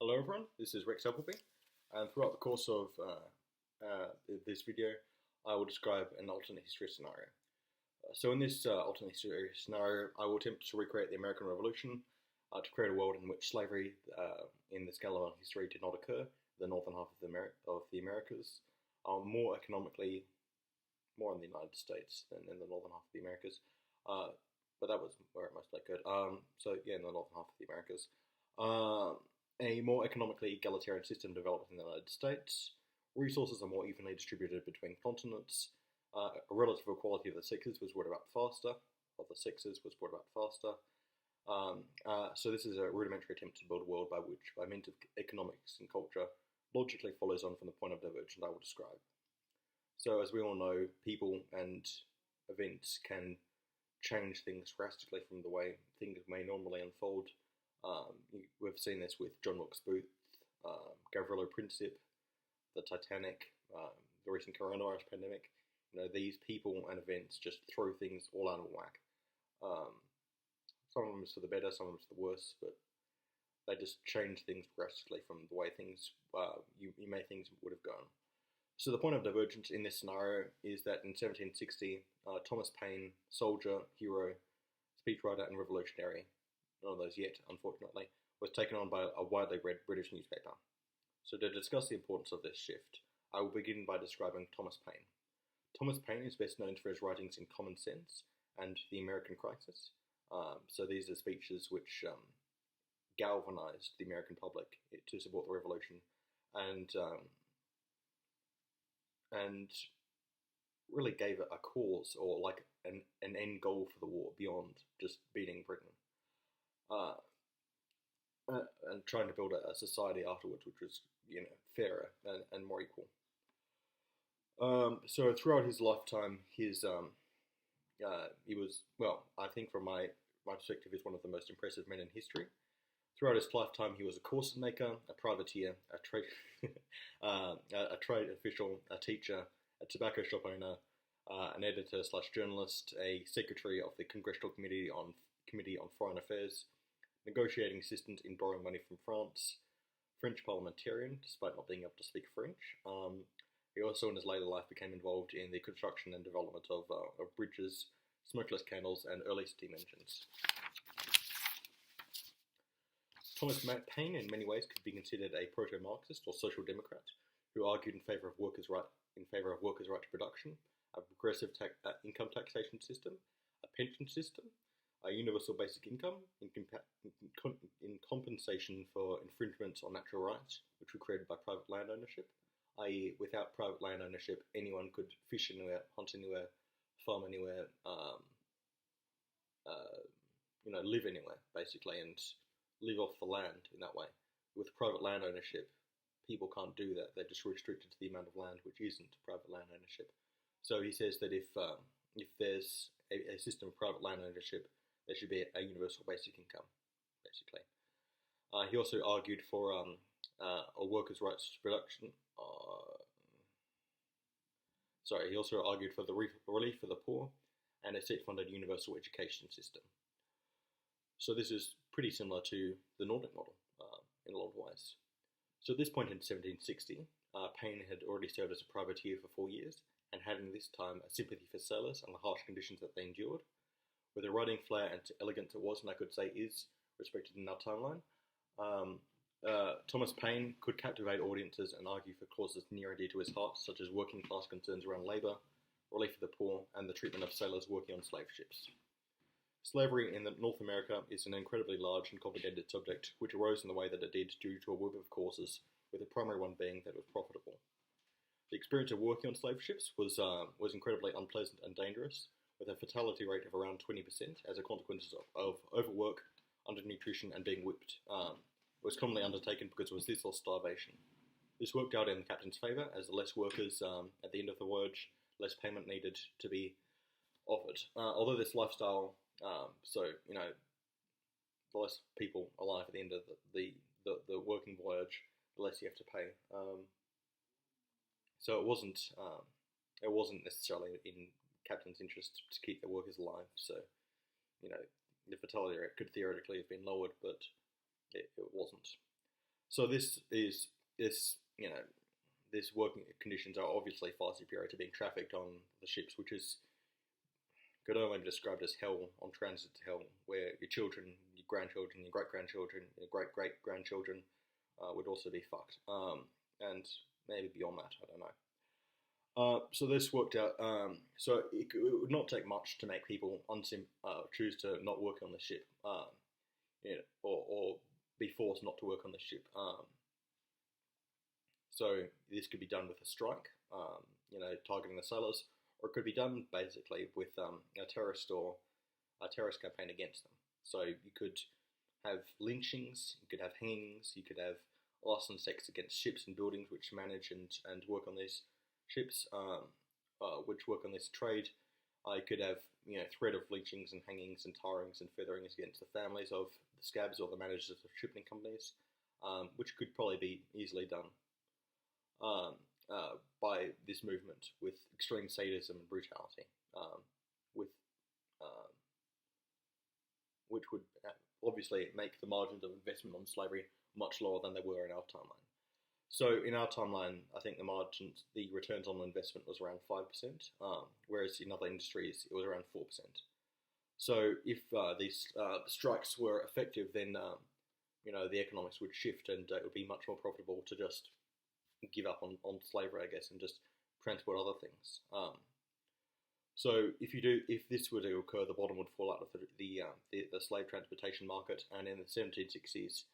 Hello everyone, this is Rex Appleby, and throughout the course of this video, I will describe an alternate history scenario. So in this alternate history scenario, I will attempt to recreate the American Revolution to create a world in which slavery in the scale of history did not occur, the northern half of the Americas, more economically, more in the United States than in the northern half of the Americas, but that was where it mostly occurred. So yeah, in the northern half of the Americas. A more economically egalitarian system developed in the United States. Resources are more evenly distributed between continents. A relative equality of the sexes was brought about faster. So this is a rudimentary attempt to build a world by which, by means of economics and culture, logically follows on from the point of divergence I will describe. So as we all know, people and events can change things drastically from the way things may normally unfold. We've seen this with John Wilkes Booth, Gavrilo Princip, the Titanic, the recent coronavirus pandemic. You know, these people and events just throw things all out of whack. Some of them is for the better, some of them is for the worse, but they just change things drastically from the way things you may think would have gone. So the point of divergence in this scenario is that in 1760, Thomas Paine, soldier, hero, speechwriter, and revolutionary, none of those yet, unfortunately, was taken on by a widely read British newspaper. So to discuss the importance of this shift, I will begin by describing Thomas Paine. Thomas Paine is best known for his writings in Common Sense and The American Crisis. So these are speeches which galvanized the American public to support the revolution and really gave it a cause, or like an end goal for the war beyond just beating Britain. And trying to build a society afterwards which was, fairer and more equal. So throughout his lifetime, he was, well, I think from my perspective, he's one of the most impressive men in history. Throughout his lifetime, he was a corset maker, a privateer, a trade official, a teacher, a tobacco shop owner, an editor/journalist, a secretary of the Congressional Committee on Foreign Affairs, negotiating assistant in borrowing money from France, French parliamentarian, despite not being able to speak French. He also, in his later life, became involved in the construction and development of bridges, smokeless candles, and early steam engines. Thomas Paine, in many ways, could be considered a proto-Marxist or social democrat who argued in favour of workers' right to production, a progressive income taxation system, a pension system, a universal basic income in compensation for infringements on natural rights, which were created by private land ownership, i.e. without private land ownership, anyone could fish anywhere, hunt anywhere, farm anywhere, live anywhere, basically, and live off the land in that way. With private land ownership, people can't do that. They're just restricted to the amount of land which isn't private land ownership. So he says that if there's a system of private land ownership, there should be a universal basic income, basically. He also argued for a workers' rights to production. He also argued for the relief for the poor and a state-funded universal education system. So this is pretty similar to the Nordic model in a lot of ways. So at this point in 1760, Paine had already served as a privateer for 4 years and had in this time a sympathy for sailors and the harsh conditions that they endured. With a writing flair and elegance it was, and I could say is, respected in our timeline, Thomas Paine could captivate audiences and argue for causes near and dear to his heart, such as working class concerns around labour, relief for the poor, and the treatment of sailors working on slave ships. Slavery in North America is an incredibly large and complicated subject, which arose in the way that it did due to a web of causes, with the primary one being that it was profitable. The experience of working on slave ships was incredibly unpleasant and dangerous, with a fatality rate of around 20% as a consequence of overwork, undernutrition, and being whipped. It was commonly undertaken because it was this or starvation. This worked out in the captain's favour, as the less workers at the end of the voyage, less payment needed to be offered. Although this lifestyle, the less people alive at the end of the working voyage, the less you have to pay. So it wasn't necessarily in captain's interest to keep their workers alive. So, the fatality rate could theoretically have been lowered, but it wasn't. So this working conditions are obviously far superior to being trafficked on the ships, which could only be described as hell on transit to hell, where your children, your grandchildren, your great grandchildren, your great great grandchildren would also be fucked, and maybe beyond that, I don't know. So this worked out. So it would not take much to make people choose to not work on the ship, or be forced not to work on the ship. So this could be done with a strike, targeting the sailors, or it could be done basically with a terrorist campaign against them. So you could have lynchings, you could have hangings, you could have licensed sex against ships and buildings which manage and work on these ships, which work on this trade. You could have threat of lynchings and hangings and tarrings and featherings against the families of the scabs or the managers of shipping companies, which could probably be easily done by this movement with extreme sadism and brutality, with which would obviously make the margins of investment on slavery much lower than they were in our timeline. So in our timeline, I think the returns on investment was around 5%, whereas in other industries it was around 4%. So if these strikes were effective, then the economics would shift, and it would be much more profitable to just give up on slavery, I guess, and just transport other things. So if this were to occur, the bottom would fall out of the slave transportation market, and in the 1760s,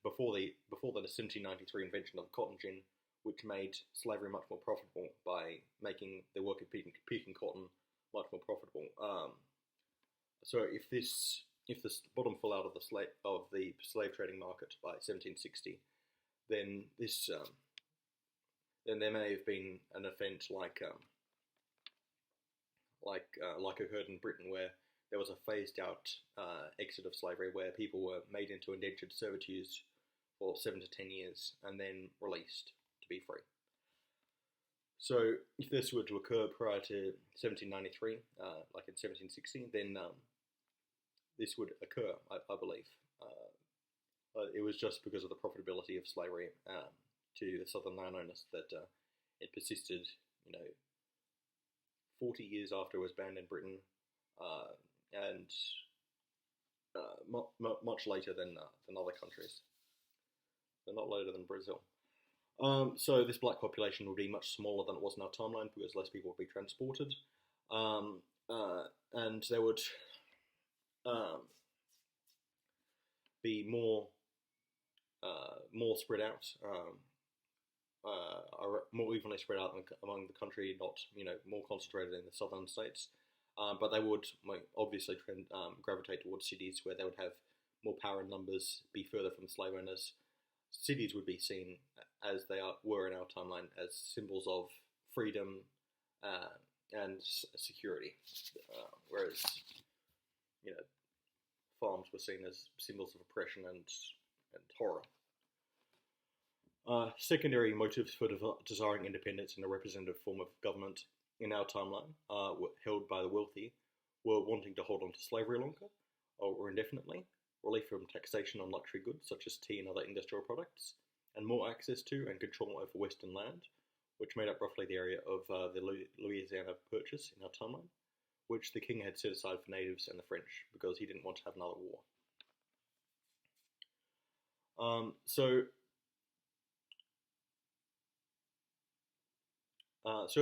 before the 1793 invention of the cotton gin, which made slavery much more profitable by making the work of picking cotton much more profitable. So if the bottom fell out of the slave trading market by 1760, then then there may have been an event like occurred in Britain, where there was a phased out exit of slavery, where people were made into indentured servitude for 7 to 10 years and then released to be free. So if this were to occur prior to 1793, like in 1760, then this would occur, I believe. It was just because of the profitability of slavery to the southern landowners that it persisted, 40 years after it was banned in Britain, and much later than other countries. They're not later than Brazil. So this black population would be much smaller than it was in our timeline, because less people would be transported, and there would be more spread out, more evenly spread out among the country, not more concentrated in the southern states. But they would obviously gravitate towards cities where they would have more power in numbers, be further from slave owners. Cities would be seen, as they were in our timeline, as symbols of freedom and security, whereas farms were seen as symbols of oppression and horror. Secondary motives for desiring independence in a representative form of government in our timeline, held by the wealthy, were wanting to hold on to slavery longer or indefinitely, relief from taxation on luxury goods such as tea and other industrial products, and more access to and control over Western land, which made up roughly the area of the Louisiana Purchase in our timeline, which the king had set aside for natives and the French because he didn't want to have another war. So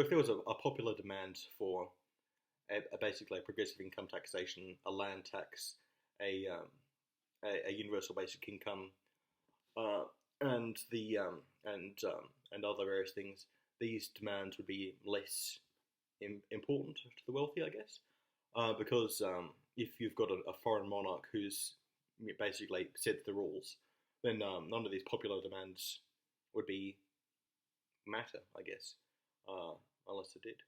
if there was a popular demand for basically a progressive income taxation, a land tax, a universal basic income, and other various things, these demands would be less important to the wealthy, I guess, because if you've got a foreign monarch who's basically sets the rules, then none of these popular demands would matter, I guess, unless it did.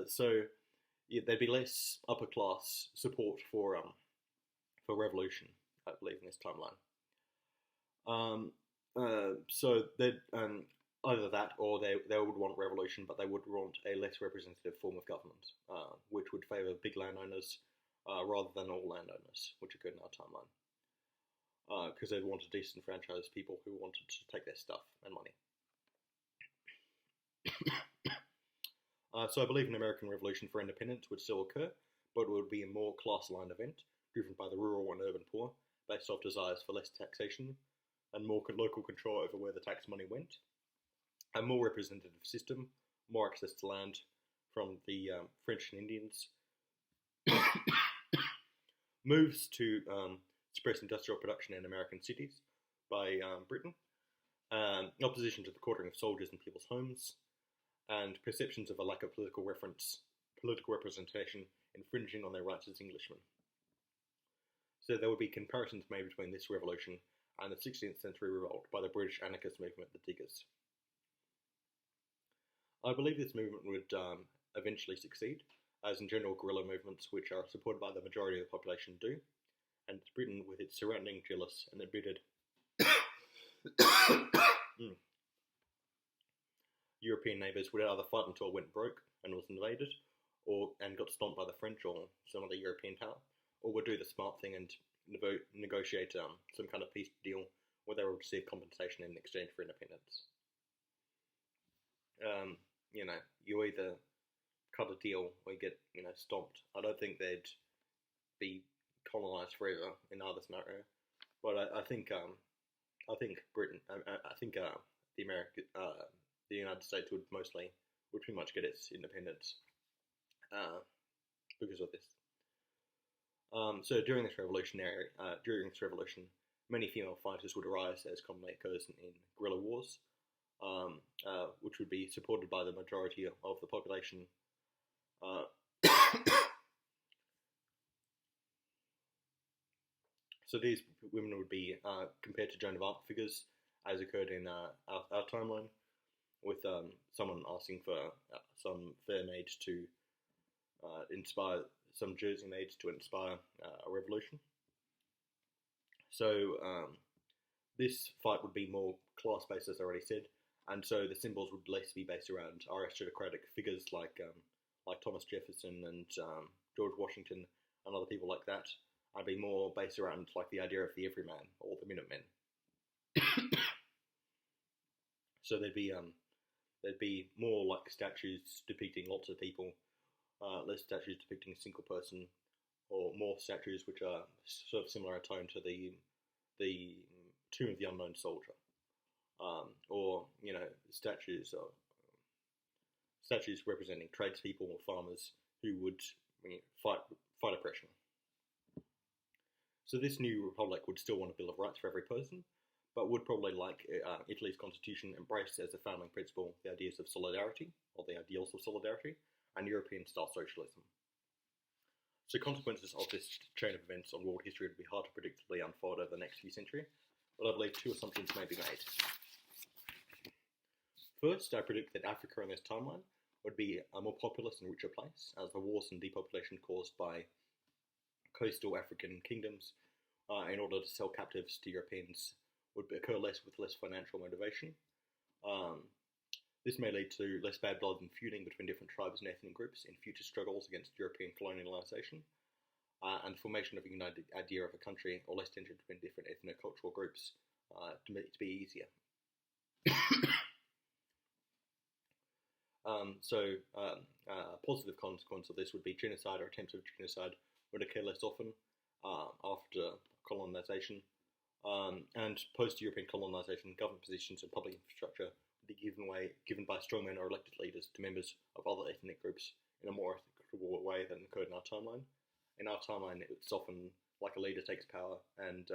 So yeah, there'd be less upper class support for revolution, I believe, in this timeline. So they'd either that, or they would want revolution, but they would want a less representative form of government, which would favour big landowners rather than all landowners, which occurred in our timeline. because they'd want to disenfranchise people who wanted to take their stuff and money. So I believe an American Revolution for independence would still occur, but it would be a more class-aligned event, driven by the rural and urban poor, based off desires for less taxation and more local control over where the tax money went, a more representative system, more access to land from the French and Indians, moves to suppress industrial production in American cities by Britain, opposition to the quartering of soldiers in people's homes, and perceptions of a lack of political representation infringing on their rights as Englishmen. So there would be comparisons made between this revolution and the 16th century revolt by the British anarchist movement, the Diggers. I believe this movement would eventually succeed, as in general guerrilla movements which are supported by the majority of the population do, and Britain, with its surrounding jealous and embittered European neighbours, would either fight until it went broke and was invaded, and got stomped by the French or some other European power, or would do the smart thing and negotiate some kind of peace deal where they would receive compensation in exchange for independence. You either cut a deal or you get, stomped. I don't think they'd be colonised forever in either scenario, but I think Britain, the United States would pretty much get its independence because of this. So during this revolution, many female fighters would arise, as commonly occurs in guerrilla wars, which would be supported by the majority of the population. So these women would be compared to Joan of Arc figures, as occurred in our timeline, with someone asking for some fair maid to inspire, some Jersey maids to inspire a revolution. So this fight would be more class-based, as I already said, and so the symbols would less be based around aristocratic figures like Thomas Jefferson and George Washington and other people like that. I'd be more based around like the idea of the everyman or the Minutemen. So there'd be more like statues depicting lots of people, less statues depicting a single person, or more statues which are sort of similar in tone to the Tomb of the Unknown Soldier, or statues representing tradespeople or farmers who would fight oppression. So this new republic would still want a Bill of Rights for every person, but would probably, like Italy's constitution, embrace as a founding principle the ideas of solidarity, or the ideals of solidarity, and European-style socialism. So consequences of this chain of events on world history would be hard to predictably unfold over the next few centuries, but I believe two assumptions may be made. First, I predict that Africa in this timeline would be a more populous and richer place, as the wars and depopulation caused by coastal African kingdoms in order to sell captives to Europeans would occur with less financial motivation. This may lead to less bad blood and feuding between different tribes and ethnic groups in future struggles against European colonialisation, and the formation of a united idea of a country, or less tension between different ethno-cultural groups to be easier. A positive consequence of this would be genocide or attempts of genocide would occur less often after colonisation, and post-European colonisation, government positions and public infrastructure would be given by strongmen or elected leaders to members of other ethnic groups in a more equitable way than occurred in our timeline. In our timeline, it's often like a leader takes power and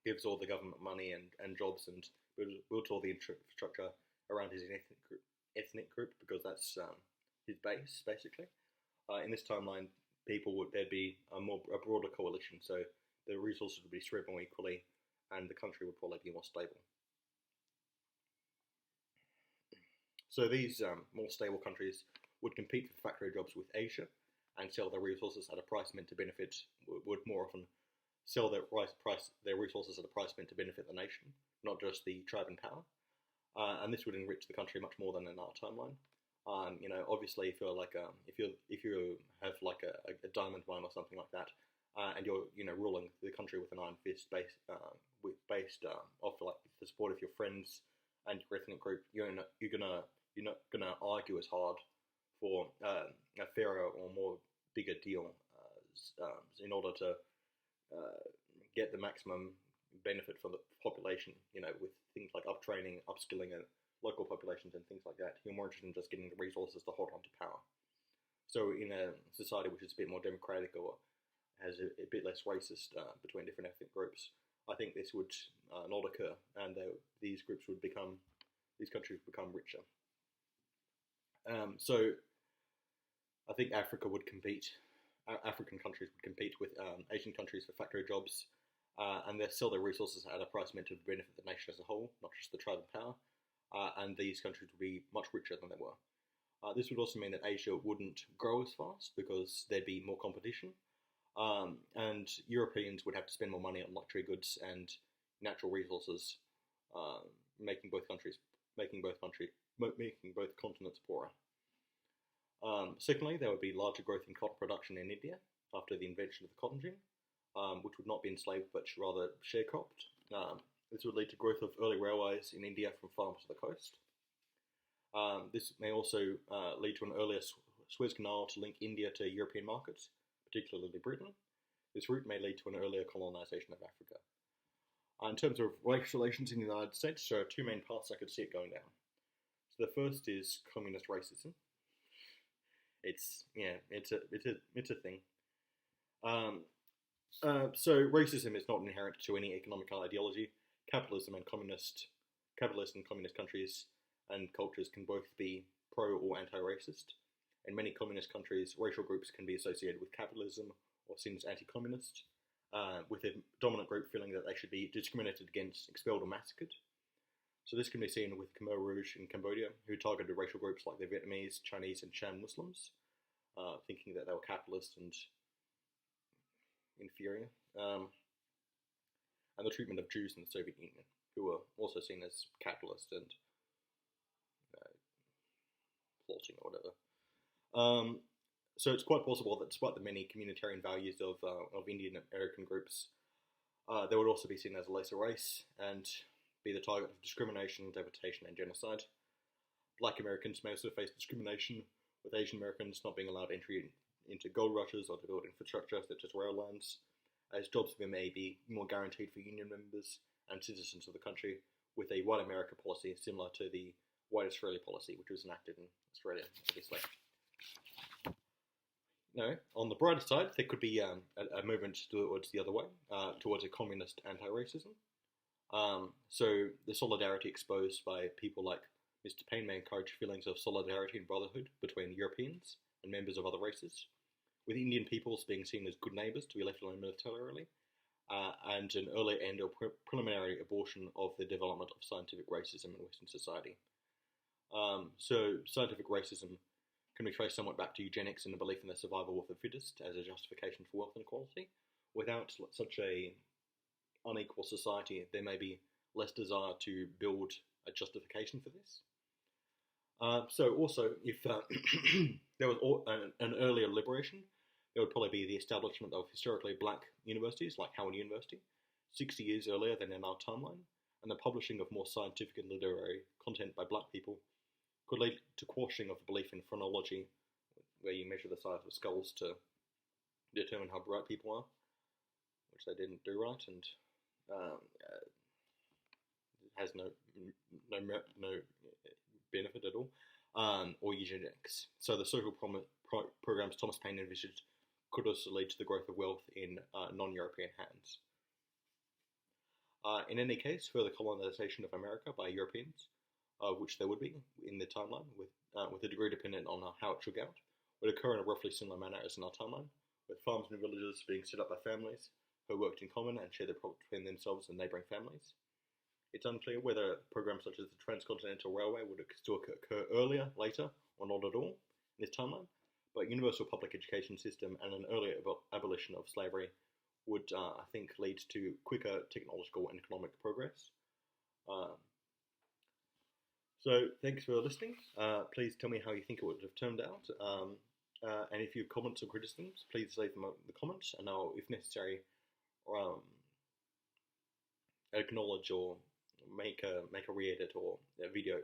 gives all the government money and jobs and builds all the infrastructure around his ethnic group because that's his base, basically. In this timeline, there'd be a broader coalition, so the resources would be spread more equally, and the country would probably be more stable. So these more stable countries would compete for factory jobs with Asia, and sell their resources at a price meant to benefit. Would more often sell their resources at a price meant to benefit the nation, not just the tribe in power. And this would enrich the country much more than in our timeline. Obviously, if you have like a diamond mine or something like that, and you're ruling the country with an iron fist, based off like the support of your friends and your ethnic group, you're not gonna argue as hard for a fairer or more bigger deal in order to get the maximum benefit for the population. With things like uptraining, upskilling, and local populations and things like that. You're more interested in just getting the resources to hold on to power. So in a society which is a bit more democratic or has a bit less racist between different ethnic groups, I think this would not occur, and these countries would become richer. So I think African countries would compete with Asian countries for factory jobs, and they sell their resources at a price meant to benefit the nation as a whole, not just the tribe in power. And these countries would be much richer than they were. This would also mean that Asia wouldn't grow as fast because there'd be more competition, and Europeans would have to spend more money on luxury goods and natural resources, making both continents poorer. Secondly, there would be larger growth in cotton production in India after the invention of the cotton gin, which would not be enslaved but rather sharecropped. This would lead to growth of early railways in India from farm to the coast. This may also lead to an earlier Suez Canal to link India to European markets, particularly Britain. This route may lead to an earlier colonisation of Africa. In terms of race relations in the United States, there are two main paths I could see it going down. So the first is communist racism. It's a thing. So racism is not inherent to any economic ideology. Capitalist and communist countries and cultures can both be pro or anti-racist. In many communist countries, racial groups can be associated with capitalism or seen as anti-communist, with a dominant group feeling that they should be discriminated against, expelled, or massacred. So this can be seen with Khmer Rouge in Cambodia, who targeted racial groups like the Vietnamese, Chinese, and Shan Muslims, thinking that they were capitalist and inferior. And the treatment of Jews in the Soviet Union, who were also seen as capitalist and plotting or whatever. So it's quite possible that despite the many communitarian values of Indian American groups, they would also be seen as a lesser race and be the target of discrimination, deportation, and genocide. Black Americans may also face discrimination, with Asian Americans not being allowed entry into gold rushes or to build infrastructure such as rail lines, as jobs may be more guaranteed for union members and citizens of the country, with a white America policy similar to the white Australia policy, which was enacted in Australia, obviously. On the brighter side, there could be a movement towards the other way, towards a communist anti-racism. So the solidarity exposed by people like Mr. Paine may encourage feelings of solidarity and brotherhood between Europeans and members of other races, with Indian peoples being seen as good neighbours to be left alone militarily, and an early end or preliminary abortion of the development of scientific racism in Western society. So scientific racism can be traced somewhat back to eugenics and the belief in the survival of the fittest as a justification for wealth inequality. Without such a unequal society, there may be less desire to build a justification for this. So also, if there was an earlier liberation, there would probably be the establishment of historically black universities like Howard University, 60 years earlier than in our timeline, and the publishing of more scientific and literary content by black people could lead to quashing of the belief in phrenology, where you measure the size of skulls to determine how bright people are, which they didn't do right, and has no benefit at all, or eugenics. So the social programs Thomas Paine envisaged could also lead to the growth of wealth in non-European hands. In any case, further colonization of America by Europeans, which there would be in the timeline, with a degree dependent on how it shook out, would occur in a roughly similar manner as in our timeline, with farms and villages being set up by families who worked in common and shared the profit between themselves and neighbouring families. It's unclear whether programs such as the Transcontinental Railway would still occur earlier, later, or not at all in this timeline, but universal public education system and an earlier abolition of slavery would, I think, lead to quicker technological and economic progress. So thanks for listening. Please tell me how you think it would have turned out. And if you have comments or criticisms, please leave them in the comments, and I'll, if necessary, um, acknowledge or make a re-edit or a video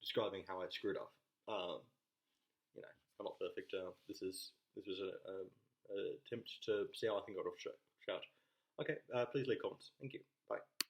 describing how I screwed up. You know, I'm not perfect. This was a attempt to see how I think I got off track. Okay, please leave comments. Thank you. Bye.